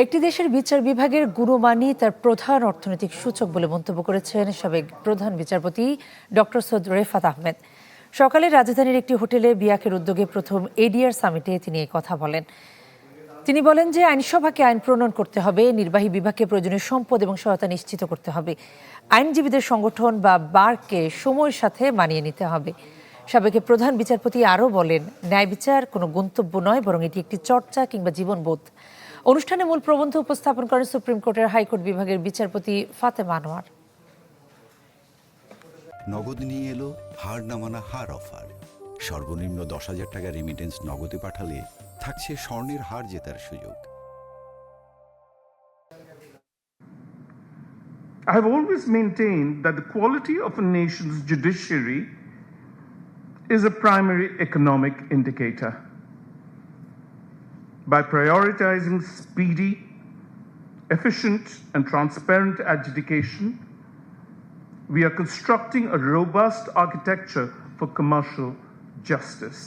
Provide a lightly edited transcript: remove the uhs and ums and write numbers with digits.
একটি দেশের বিচার বিভাগের গুণমানই তার প্রধান অর্থনৈতিক সূচক বলে মন্তব্য করেছেন সাবেক প্রধান বিচারপতি ডক্টর সৈয়দ রেফাত আহমেদ। সকালে রাজধানীর একটি হোটেলে বিয়াকের উদ্যোগে প্রথম এডিআর সামিটে তিনি এই কথা বলেন। তিনি বলেন যে আইনসভাকে আইন প্রণয়ন করতে হবে, নির্বাহী বিভাগকে প্রয়োজনীয় সম্পদ এবং সহায়তা নিশ্চিত করতে হবে, আইনজীবীদের সংগঠন বা বারকে সময়ের সাথে মানিয়ে নিতে হবে। সাবেক প্রধান বিচারপতি আরও বলেন, ন্যায় বিচার কোনো গন্তব্য নয়, বরং এটি একটি চর্চা কিংবা জীবনবোধ। অনুষ্ঠানে মূল প্রবন্ধ উপস্থাপন করেন সুপ্রিম কোর্টের হাইকোর্ট বিভাগের বিচারপতি ফাতেমা আনোয়ার। নগদ নিয়ে এলো হার না মানা হার অফার। সর্বনিম্ন 10,000 টাকা রেমিটেন্স নগদে পাঠালে থাকছে স্বর্ণের হার জেতার সুযোগ। I have always maintained that the quality of a nation's judiciary is a primary economic indicator. By prioritizing speedy, efficient, and transparent adjudication, we are constructing a robust architecture for commercial justice.